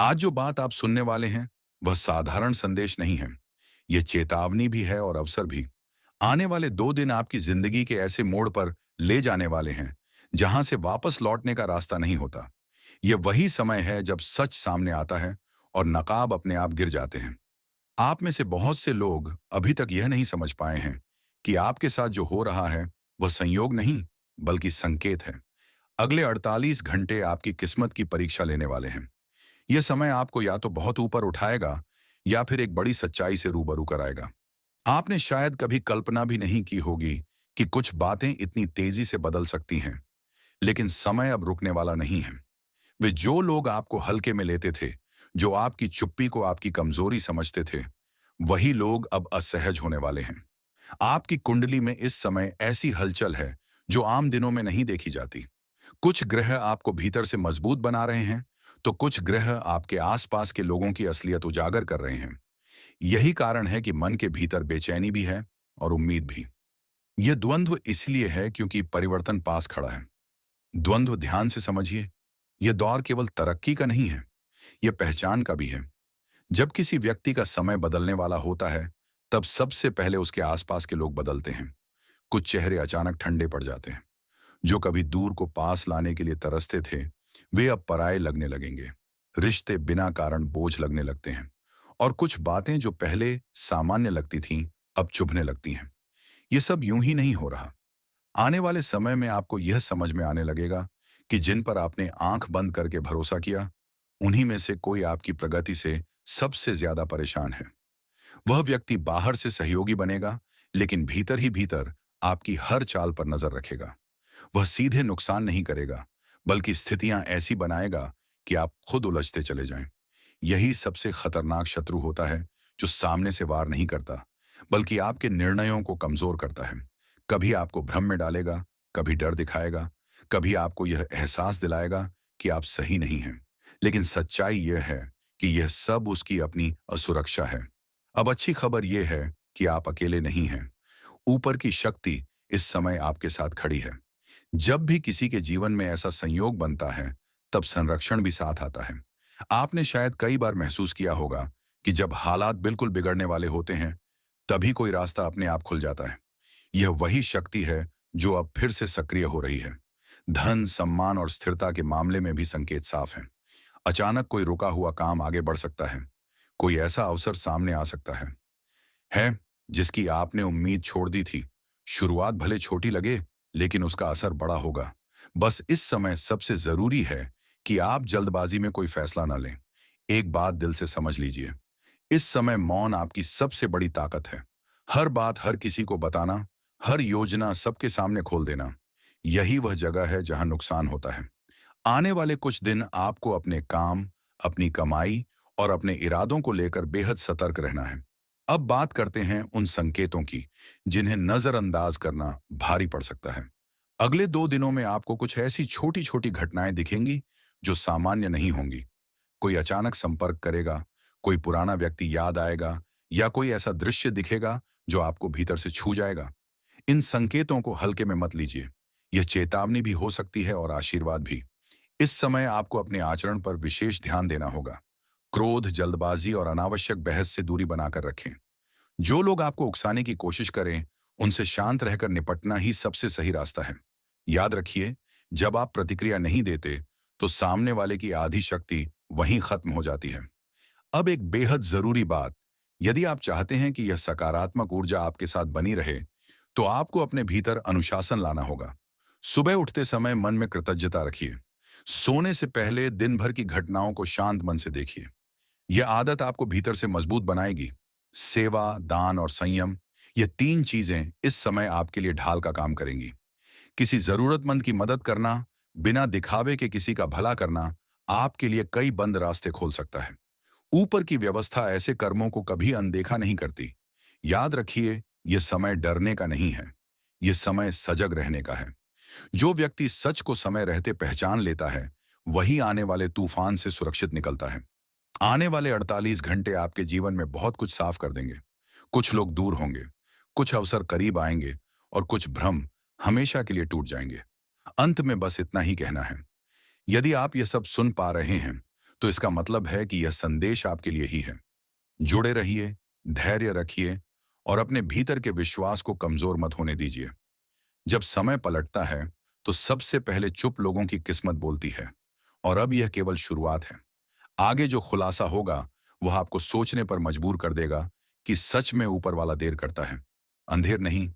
आज जो बात आप सुनने वाले हैं, वह साधारण संदेश नहीं है। यह चेतावनी भी है और अवसर भी। आने वाले 2 दिन आपकी जिंदगी के ऐसे मोड़ पर ले जाने वाले हैं, जहां से वापस लौटने का रास्ता नहीं होता। यह वही समय है जब सच सामने आता है और नकाब अपने आप गिर जाते हैं। आप में से बहुत से लोग अभी तक यह नहीं समझ पाए हैं कि आपके साथ जो हो रहा है, वह संयोग नहीं, बल्कि संकेत है। अगले 48 घंटे आपकी किस्मत की परीक्षा लेने वाले हैं। यह समय आपको या तो बहुत ऊपर उठाएगा या फिर एक बड़ी सच्चाई से रूबरू कराएगा। आपने शायद कभी कल्पना भी नहीं की होगी कि कुछ बातें इतनी तेजी से बदल सकती हैं, लेकिन समय अब रुकने वाला नहीं है। वे जो लोग आपको हल्के में लेते थे, जो आपकी चुप्पी को आपकी कमजोरी समझते थे, वही लोग अब असहज होने वाले हैं। आपकी कुंडली में इस समय ऐसी हलचल है जो आम दिनों में नहीं देखी जाती। कुछ ग्रह आपको भीतर से मजबूत बना रहे हैं, तो कुछ ग्रह आपके आसपास के लोगों की असलियत उजागर कर रहे हैं। यही कारण है कि मन के भीतर बेचैनी भी है और उम्मीद भी। यह द्वंद्व इसलिए है क्योंकि परिवर्तन पास खड़ा है। द्वंद्व ध्यान से समझिए। यह दौर केवल तरक्की का नहीं है, यह पहचान का भी है। जब किसी व्यक्ति का समय बदलने वाला होता है, तब सबसे पहले उसके आसपास के लोग बदलते हैं। कुछ चेहरे अचानक ठंडे पड़ जाते हैं। जो कभी दूर को पास लाने के लिए तरसते थे, वे अब पराये लगने लगेंगे। रिश्ते बिना कारण बोझ लगने लगते हैं और कुछ बातें जो पहले सामान्य लगती थीं, अब चुभने लगती हैं। ये सब यूं ही नहीं हो रहा। आने वाले समय में आपको यह समझ में आने लगेगा कि जिन पर आपने आंख बंद करके भरोसा किया, उन्हीं में से कोई आपकी प्रगति से सबसे ज्यादा परेशान है। वह व्यक्ति बाहर से सहयोगी बनेगा, लेकिन भीतर ही भीतर आपकी हर चाल पर नजर रखेगा। वह सीधे नुकसान नहीं करेगा, बल्कि स्थितियां ऐसी बनाएगा कि आप खुद उलझते चले जाएं। यही सबसे खतरनाक शत्रु होता है, जो सामने से वार नहीं करता, बल्कि आपके निर्णयों को कमजोर करता है। कभी आपको भ्रम में डालेगा, कभी डर दिखाएगा, कभी आपको यह एहसास दिलाएगा कि आप सही नहीं हैं। लेकिन सच्चाई यह है कि यह सब उसकी अपनी असुरक्षा है। अब अच्छी खबर यह है कि आप अकेले नहीं हैं। ऊपर की शक्ति इस समय आपके साथ खड़ी है। जब भी किसी के जीवन में ऐसा संयोग बनता है, तब संरक्षण भी साथ आता है। आपने शायद कई बार महसूस किया होगा कि जब हालात बिल्कुल बिगड़ने वाले होते हैं, तभी कोई रास्ता अपने आप खुल जाता है। यह वही शक्ति है जो अब फिर से सक्रिय हो रही है। धन, सम्मान और स्थिरता के मामले में भी संकेत साफ हैं। अचानक कोई रुका हुआ काम आगे बढ़ सकता है। कोई ऐसा अवसर सामने आ सकता है जिसकी आपने उम्मीद छोड़ दी थी। शुरुआत भले छोटी लगे, लेकिन उसका असर बड़ा होगा। बस इस समय सबसे जरूरी है कि आप जल्दबाजी में कोई फैसला न लें। एक बात दिल से समझ लीजिए, इस समय मौन आपकी सबसे बड़ी ताकत है। हर बात हर किसी को बताना, हर योजना सबके सामने खोल देना, यही वह जगह है जहां नुकसान होता है। आने वाले कुछ दिन आपको अपने काम, अपनी कमाई और अपने इरादों को लेकर बेहद सतर्क रहना है। अब बात करते हैं उन संकेतों की, जिन्हें नजरअंदाज करना भारी पड़ सकता है। अगले 2 दिनों में आपको कुछ ऐसी छोटी छोटी घटनाएं दिखेंगी जो सामान्य नहीं होंगी। कोई अचानक संपर्क करेगा, कोई पुराना व्यक्ति याद आएगा, या कोई ऐसा दृश्य दिखेगा जो आपको भीतर से छू जाएगा। इन संकेतों को हल्के में मत लीजिए। यह चेतावनी भी हो सकती है और आशीर्वाद भी। इस समय आपको अपने आचरण पर विशेष ध्यान देना होगा। क्रोध, जल्दबाजी और अनावश्यक बहस से दूरी बनाकर रखें। जो लोग आपको उकसाने की कोशिश करें, उनसे शांत रहकर निपटना ही सबसे सही रास्ता है। याद रखिए, जब आप प्रतिक्रिया नहीं देते, तो सामने वाले की आधी शक्ति वहीं खत्म हो जाती है। अब एक बेहद जरूरी बात, यदि आप चाहते हैं कि यह सकारात्मक ऊर्जा आपके साथ बनी रहे, तो आपको अपने भीतर अनुशासन लाना होगा। सुबह उठते समय मन में कृतज्ञता रखिए। सोने से पहले दिन भर की घटनाओं को शांत मन से देखिए। यह आदत आपको भीतर से मजबूत बनाएगी। सेवा, दान और संयम, ये 3 चीजें इस समय आपके लिए ढाल का काम करेंगी। किसी जरूरतमंद की मदद करना, बिना दिखावे के किसी का भला करना, आपके लिए कई बंद रास्ते खोल सकता है। ऊपर की व्यवस्था ऐसे कर्मों को कभी अनदेखा नहीं करती। याद रखिए, यह समय डरने का नहीं है, यह समय सजग रहने का है। जो व्यक्ति सच को समय रहते पहचान लेता है, वही आने वाले तूफान से सुरक्षित निकलता है। आने वाले 48 घंटे आपके जीवन में बहुत कुछ साफ कर देंगे। कुछ लोग दूर होंगे, कुछ अवसर करीब आएंगे और कुछ भ्रम हमेशा के लिए टूट जाएंगे। अंत में बस इतना ही कहना है, यदि आप यह सब सुन पा रहे हैं, तो इसका मतलब है कि यह संदेश आपके लिए ही है। जुड़े रहिए, धैर्य रखिए और अपने भीतर के विश्वास को कमजोर मत होने दीजिए। जब समय पलटता है, तो सबसे पहले चुप लोगों की किस्मत बोलती है। और अब यह केवल शुरुआत है। आगे जो खुलासा होगा, वह आपको सोचने पर मजबूर कर देगा कि सच में ऊपर वाला देर करता है, अंधेर नहीं।